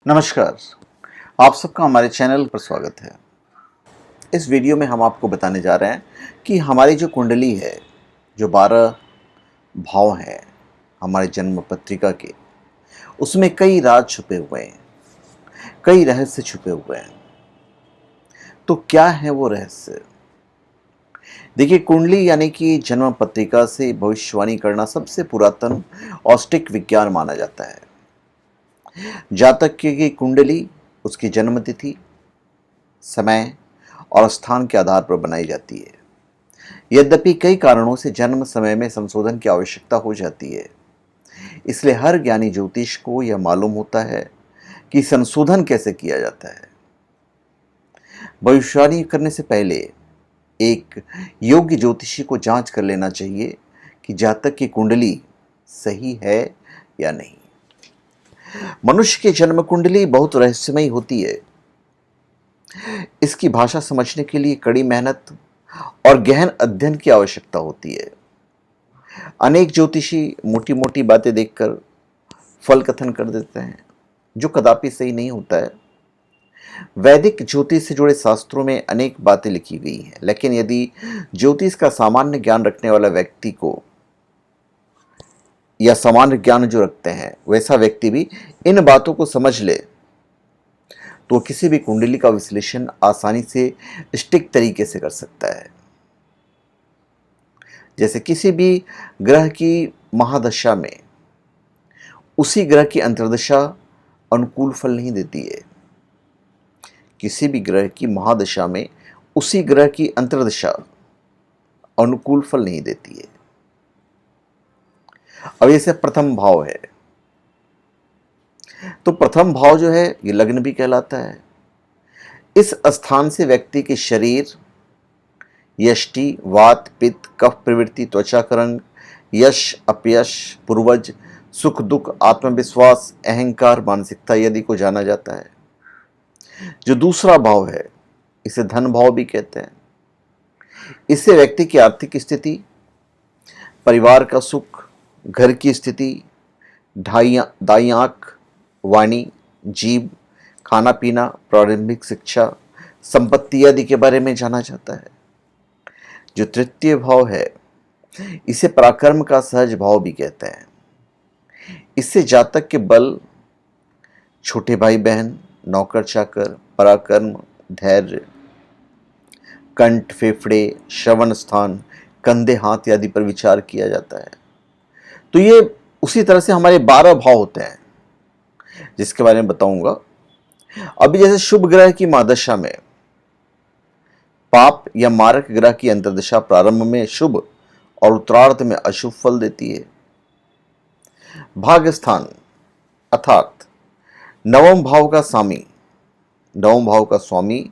नमस्कार। आप सबका हमारे चैनल पर स्वागत है। इस वीडियो में हम आपको बताने जा रहे हैं कि हमारी जो कुंडली है, जो 12 भाव हैं हमारे जन्म पत्रिका के, उसमें कई राज छुपे हुए हैं, कई रहस्य छुपे हुए हैं। तो क्या है वो रहस्य? देखिए, कुंडली यानी कि जन्म पत्रिका से भविष्यवाणी करना सबसे पुरातन औष्टिक विज्ञान माना जाता है। जातक की कुंडली उसकी जन्म तिथि, समय और स्थान के आधार पर बनाई जाती है। यद्यपि कई कारणों से जन्म समय में संशोधन की आवश्यकता हो जाती है, इसलिए हर ज्ञानी ज्योतिष को यह मालूम होता है कि संशोधन कैसे किया जाता है। भविष्यवाणी करने से पहले एक योग्य ज्योतिषी को जांच कर लेना चाहिए कि जातक की कुंडली सही है या नहीं। मनुष्य की जन्म कुंडली बहुत रहस्यमयी होती है। इसकी भाषा समझने के लिए कड़ी मेहनत और गहन अध्ययन की आवश्यकता होती है। अनेक ज्योतिषी मोटी मोटी बातें देखकर फल कथन कर देते हैं, जो कदापि सही नहीं होता है। वैदिक ज्योतिष से जुड़े शास्त्रों में अनेक बातें लिखी गई हैं, लेकिन यदि ज्योतिष का सामान्य ज्ञान रखने वाला व्यक्ति को या सामान्य ज्ञान जो रखते हैं वैसा व्यक्ति भी इन बातों को समझ ले, तो किसी भी कुंडली का विश्लेषण आसानी से सटीक तरीके से कर सकता है। जैसे किसी भी ग्रह की महादशा में उसी ग्रह की अंतर्दशा अनुकूल फल नहीं देती है। किसी भी ग्रह की महादशा में उसी ग्रह की अंतर्दशा अनुकूल फल नहीं देती है। अब जैसे प्रथम भाव है, तो प्रथम भाव जो है ये लग्न भी कहलाता है। इस स्थान से व्यक्ति के शरीर, यष्टि, वात, पित्त, कफ प्रवृत्ति, त्वचा का रंग, यश, अपयश, पूर्वज, सुख दुख, आत्मविश्वास, अहंकार, मानसिकता आदि को जाना जाता है। जो दूसरा भाव है इसे धन भाव भी कहते हैं। इससे व्यक्ति की आर्थिक स्थिति, परिवार का सुख, घर की स्थिति, दाई आंख, वाणी, जीभ, खाना पीना, प्रारंभिक शिक्षा, संपत्ति आदि के बारे में जाना जाता है। जो तृतीय भाव है इसे पराक्रम का सहज भाव भी कहते हैं। इससे जातक के बल, छोटे भाई बहन, नौकर चाकर, पराक्रम, धैर्य, कंठ, फेफड़े, श्रवण स्थान, कंधे, हाथ आदि पर विचार किया जाता है। तो ये उसी तरह से हमारे 12 भाव होते हैं, जिसके बारे में बताऊंगा। अभी जैसे शुभ ग्रह की महादशा में पाप या मारक ग्रह की अंतर्दशा प्रारंभ में शुभ और उत्तरार्ध में अशुभ फल देती है। भाग्य स्थान अर्थात नवम भाव का स्वामी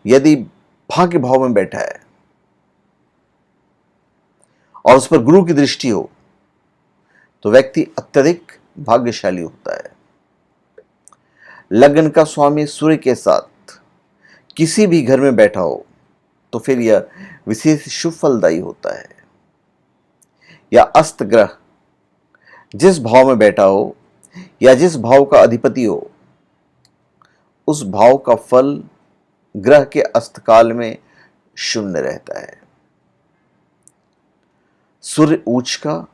यदि भाग्य भाव में बैठा है और उस पर गुरु की दृष्टि हो, तो व्यक्ति अत्यधिक भाग्यशाली होता है। लग्न का स्वामी सूर्य के साथ किसी भी घर में बैठा हो तो फिर यह विशेष शुभ फलदायी होता है। या अस्त ग्रह जिस भाव में बैठा हो या जिस भाव का अधिपति हो, उस भाव का फल ग्रह के अस्तकाल में शून्य रहता है। सूर्य उच्च का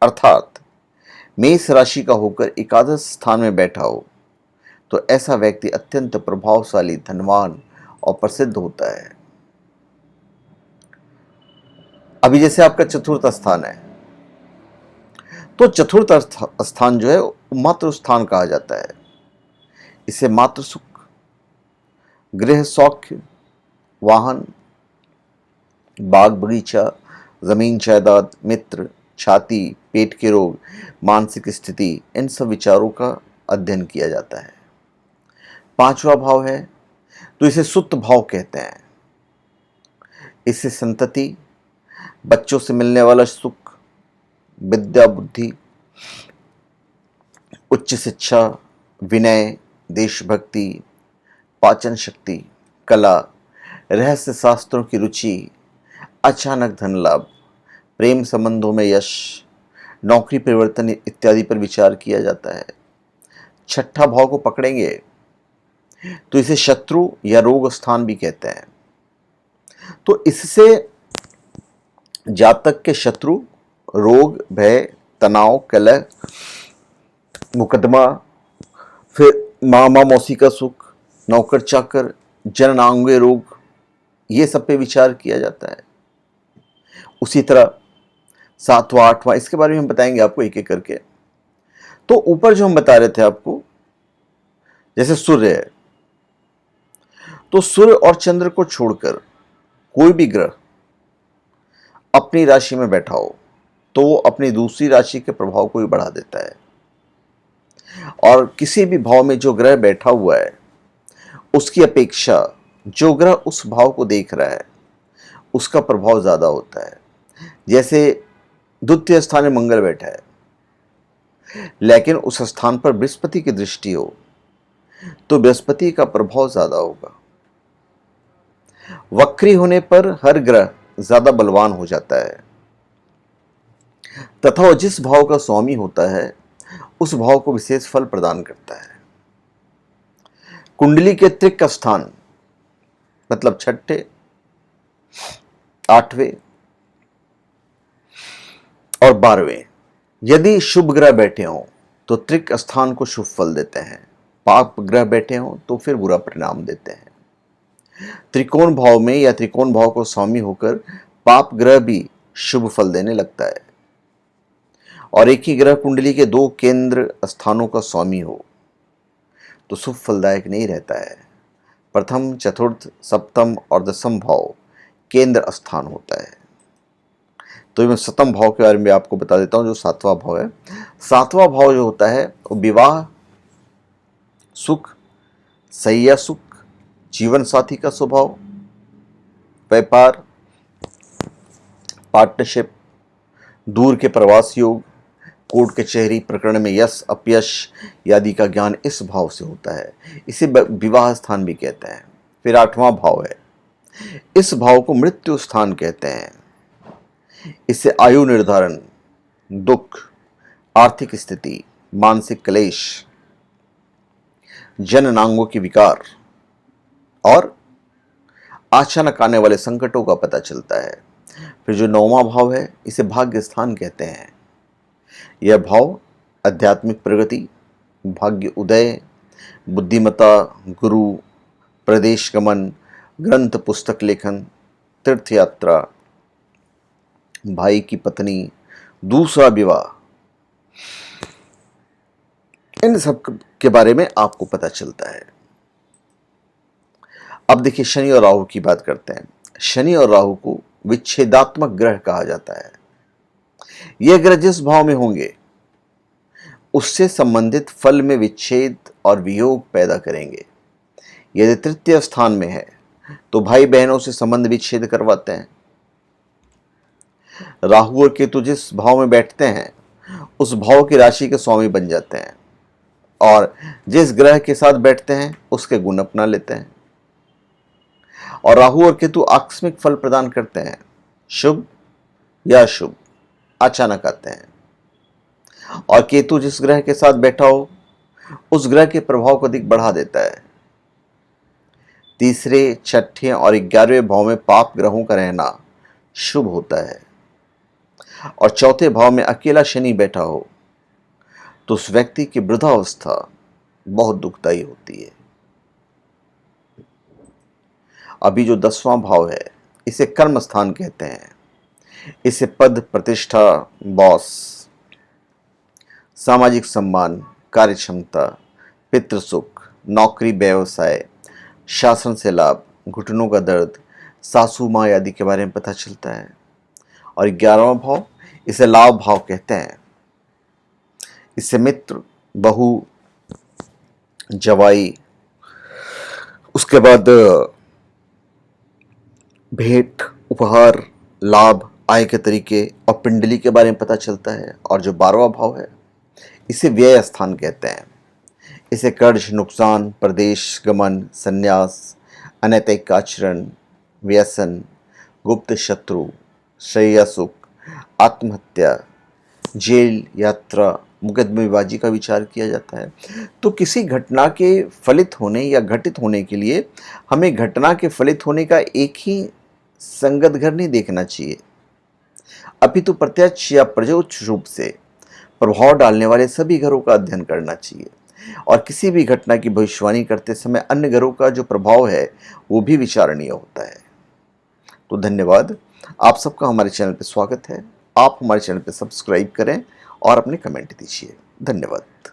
अर्थात मेष राशि का होकर एकादश स्थान में बैठा हो, तो ऐसा व्यक्ति अत्यंत प्रभावशाली, धनवान और प्रसिद्ध होता है। अभी जैसे आपका चतुर्थ स्थान है, तो चतुर्थ स्थान जो है मातृ स्थान कहा जाता है। इसे मातृ सुख, गृह सौख्य, वाहन, बाग बगीचा, जमीन जायदाद, मित्र, छाती, पेट के रोग, मानसिक स्थिति, इन सब विचारों का अध्ययन किया जाता है। पांचवा भाव है तो इसे सुप्त भाव कहते हैं। इससे संतति, बच्चों से मिलने वाला सुख, विद्या बुद्धि, उच्च शिक्षा, विनय, देशभक्ति, पाचन शक्ति, कला, रहस्य शास्त्रों की रुचि, अचानक धन लाभ, प्रेम संबंधों में यश, नौकरी परिवर्तन इत्यादि पर विचार किया जाता है। छठा भाव को पकड़ेंगे तो इसे शत्रु या रोग स्थान भी कहते हैं। तो इससे जातक के शत्रु, रोग, भय, तनाव, कलह, मुकदमा, फिर मामा मौसी का सुख, नौकर चाकर, जननांगीय रोग, ये सब पे विचार किया जाता है। उसी तरह सातवां आठवां, इसके बारे में हम बताएंगे आपको एक एक करके। तो ऊपर जो हम बता रहे थे आपको, जैसे सूर्य है, तो सूर्य और चंद्र को छोड़कर कोई भी ग्रह अपनी राशि में बैठा हो तो वो अपनी दूसरी राशि के प्रभाव को भी बढ़ा देता है। और किसी भी भाव में जो ग्रह बैठा हुआ है उसकी अपेक्षा जो ग्रह उस भाव को देख रहा है उसका प्रभाव ज्यादा होता है। जैसे द्वितीय स्थान में मंगल बैठा है लेकिन उस स्थान पर बृहस्पति की दृष्टि हो तो बृहस्पति का प्रभाव ज्यादा होगा। वक्री होने पर हर ग्रह ज्यादा बलवान हो जाता है तथा वो जिस भाव का स्वामी होता है उस भाव को विशेष फल प्रदान करता है। कुंडली के त्रिक स्थान मतलब छठे, आठवें और 12वें यदि शुभ ग्रह बैठे हों तो त्रिक स्थान को शुभ फल देते हैं, पाप ग्रह बैठे हों तो फिर बुरा परिणाम देते हैं। त्रिकोण भाव में या त्रिकोण भाव को स्वामी होकर पाप ग्रह भी शुभ फल देने लगता है। और एक ही ग्रह कुंडली के 2 केंद्र स्थानों का स्वामी हो तो शुभ फलदायक नहीं रहता है। प्रथम, चतुर्थ, सप्तम और दसम भाव केंद्र स्थान होता है। तो मैं सप्तम भाव के बारे में आपको बता देता हूं, जो 7वां भाव है। 7वां भाव जो होता है वो विवाह सुख, सैया सुख, जीवन साथी का स्वभाव, व्यापार, पार्टनरशिप, दूर के प्रवास योग, कोर्ट कचहरी प्रकरण में यश अपयश आदि का ज्ञान इस भाव से होता है। इसे विवाह स्थान भी कहते हैं। फिर 8वां भाव है, इस भाव को मृत्यु स्थान कहते हैं। इससे आयु निर्धारण, दुख, आर्थिक स्थिति, मानसिक क्लेश, जननांगों के विकार और अचानक आने वाले संकटों का पता चलता है। फिर जो 9वां भाव है इसे भाग्य स्थान कहते हैं। यह भाव आध्यात्मिक प्रगति, भाग्य उदय, बुद्धिमत्ता, गुरु, प्रदेश गमन, ग्रंथ पुस्तक लेखन, तीर्थ यात्रा, भाई की पत्नी, दूसरा विवाह, इन सब के बारे में आपको पता चलता है। अब देखिए शनि और राहु की बात करते हैं। शनि और राहु को विच्छेदात्मक ग्रह कहा जाता है। यह ग्रह जिस भाव में होंगे उससे संबंधित फल में विच्छेद और वियोग पैदा करेंगे। यदि तृतीय स्थान में है तो भाई बहनों से संबंध विच्छेद करवाते हैं। राहु और केतु जिस भाव में बैठते हैं उस भाव की राशि के स्वामी बन जाते हैं और जिस ग्रह के साथ बैठते हैं उसके गुण अपना लेते हैं। और राहु और केतु आकस्मिक फल प्रदान करते हैं, शुभ या अशुभ, अचानक आते हैं। और केतु जिस ग्रह के साथ बैठा हो उस ग्रह के प्रभाव को अधिक बढ़ा देता है। तीसरे, छठे और 11वें भाव में पाप ग्रहों का रहना शुभ होता है। और चौथे भाव में अकेला शनि बैठा हो तो उस व्यक्ति की वृद्धावस्था बहुत दुखदायी होती है। अभी जो 10वां भाव है इसे कर्म स्थान कहते हैं। इसे पद, प्रतिष्ठा, बॉस, सामाजिक सम्मान, कार्यक्षमता, पितृसुख, नौकरी, व्यवसाय, शासन से लाभ, घुटनों का दर्द, सासू माँ आदि के बारे में पता चलता है। और 11वां भाव इसे लाभ भाव कहते हैं। इससे मित्र, बहू, जवाई, उसके बाद भेंट, उपहार, लाभ, आय के तरीके और पिंडली के बारे में पता चलता है। और जो 12वां भाव है इसे व्यय स्थान कहते हैं। इसे कर्ज, नुकसान, प्रदेश गमन, संन्यास, अनैतिक आचरण, व्यसन, गुप्त शत्रु, शैया सुख, आत्महत्या, जेल, यात्रा, मुकदमेबाजी का विचार किया जाता है। तो किसी घटना के फलित होने या घटित होने के लिए हमें घटना के फलित होने का एक ही संगत घर नहीं देखना चाहिए, अपितु प्रत्यक्ष या परोक्ष रूप से प्रभाव डालने वाले सभी घरों का अध्ययन करना चाहिए। और किसी भी घटना की भविष्यवाणी करते समय अन्य घरों का जो प्रभाव है वो भी विचारणीय होता है। तो धन्यवाद, आप सबका हमारे चैनल पर स्वागत है। आप हमारे चैनल पर सब्सक्राइब करें और अपने कमेंट दीजिए। धन्यवाद।